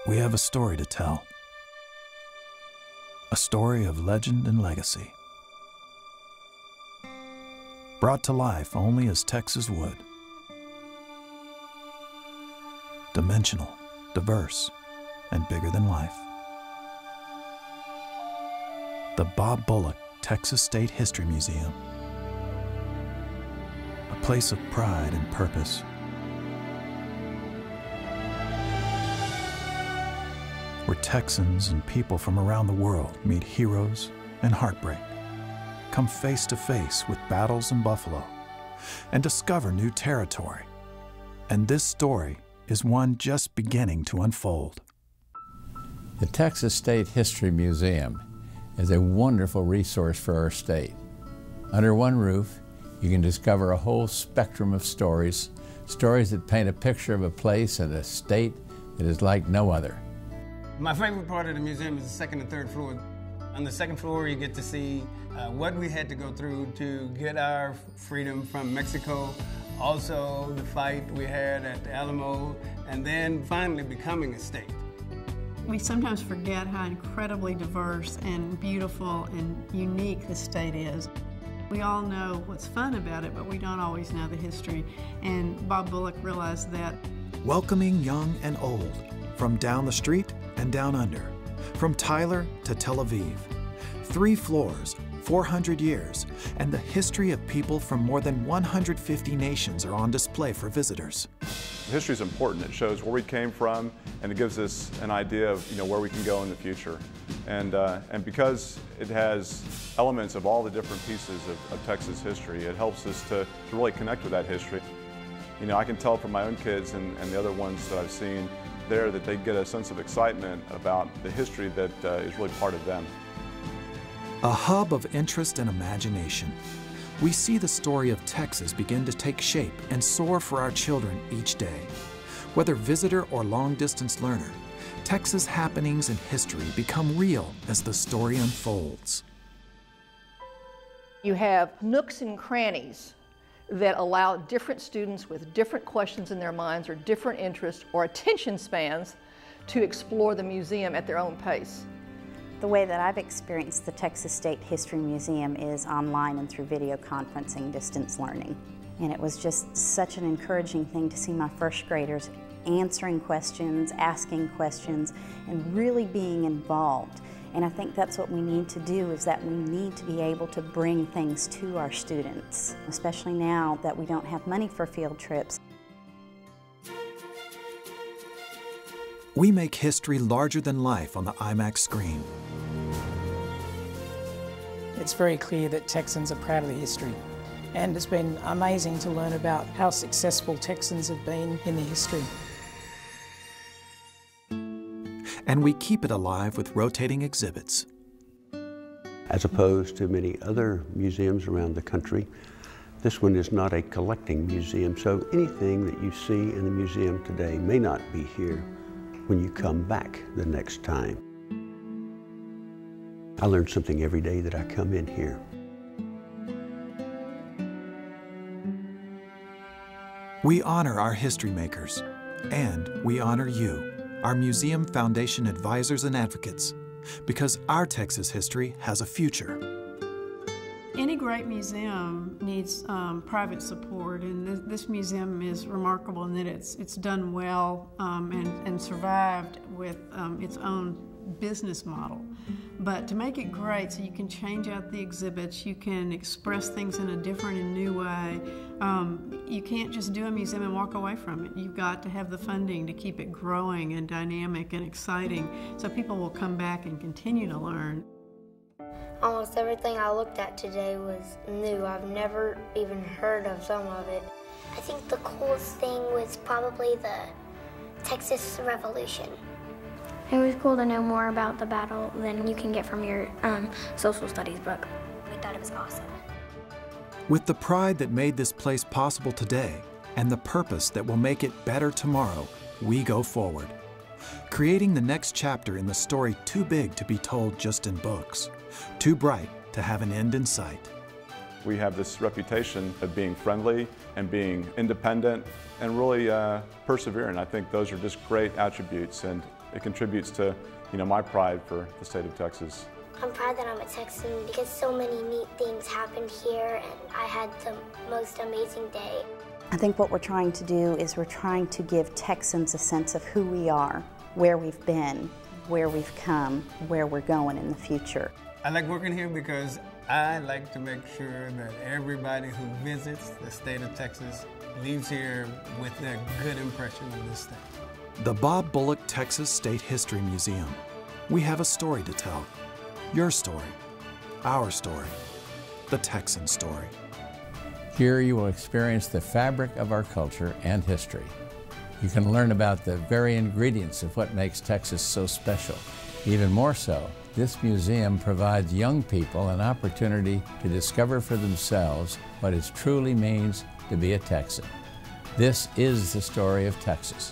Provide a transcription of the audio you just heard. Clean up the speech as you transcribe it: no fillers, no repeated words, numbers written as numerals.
We have a story to tell. A story of legend and legacy. Brought to life only as Texas would. Dimensional, diverse, and bigger than life. The Bob Bullock Texas State History Museum. A place of pride and purpose. Where Texans and people from around the world meet heroes and heartbreak, come face to face with battles in Buffalo, and discover new territory. And this story is one just beginning to unfold. The Texas State History Museum is a wonderful resource for our state. Under one roof, you can discover a whole spectrum of stories, stories that paint a picture of a place and a state that is like no other. My favorite part of the museum is the second and third floor. On the second floor, you get to see what we had to go through to get our freedom from Mexico, also the fight we had at the Alamo, and then finally becoming a state. We sometimes forget how incredibly diverse and beautiful and unique this state is. We all know what's fun about it, but we don't always know the history, and Bob Bullock realized that. Welcoming young and old, from down the street and down under, from Tyler to Tel Aviv. 3 floors, 400 years, and the history of people from more than 150 nations are on display for visitors. History is important. It shows where we came from, and it gives us an idea of where we can go in the future. And because it has elements of all the different pieces of Texas history, it helps us to really connect with that history. I can tell from my own kids and the other ones that I've seen there that they get a sense of excitement about the history that is really part of them. A hub of interest and imagination. We see the story of Texas begin to take shape and soar for our children each day. Whether visitor or long-distance learner, Texas happenings and history become real as the story unfolds. You have nooks and crannies that allow different students with different questions in their minds or different interests or attention spans to explore the museum at their own pace. The way that I've experienced the Texas State History Museum is online and through video conferencing, distance learning. And it was just such an encouraging thing to see my first graders answering questions, asking questions, and really being involved. And I think that's what we need to do, is that we need to be able to bring things to our students, especially now that we don't have money for field trips. We make history larger than life on the IMAX screen. It's very clear that Texans are proud of the history, and it's been amazing to learn about how successful Texans have been in the history. And we keep it alive with rotating exhibits. As opposed to many other museums around the country, this one is not a collecting museum, so anything that you see in the museum today may not be here when you come back the next time. I learn something every day that I come in here. We honor our history makers, and we honor you, our Museum Foundation advisors and advocates, because our Texas history has a future. Any great museum needs private support, and this museum is remarkable in that it's done well and survived with its own business model. But to make it great, so you can change out the exhibits, you can express things in a different and new way. You can't just do a museum and walk away from it. You've got to have the funding to keep it growing and dynamic and exciting, so people will come back and continue to learn. Almost everything I looked at today was new. I've never even heard of some of it. I think the coolest thing was probably the Texas Revolution. It was cool to know more about the battle than you can get from your social studies book. We thought it was awesome. With the pride that made this place possible today and the purpose that will make it better tomorrow, we go forward, creating the next chapter in the story too big to be told just in books, too bright to have an end in sight. We have this reputation of being friendly and being independent and really persevering. I think those are just great attributes, and it contributes to, you know, my pride for the state of Texas. I'm proud that I'm a Texan because so many neat things happened here and I had the most amazing day. I think what we're trying to do is we're trying to give Texans a sense of who we are, where we've been, where we've come, where we're going in the future. I like working here because I like to make sure that everybody who visits the state of Texas leaves here with a good impression of this state. The Bob Bullock Texas State History Museum. We have a story to tell. Your story, our story, the Texan story. Here you will experience the fabric of our culture and history. You can learn about the very ingredients of what makes Texas so special. Even more so, this museum provides young people an opportunity to discover for themselves what it truly means to be a Texan. This is the story of Texas.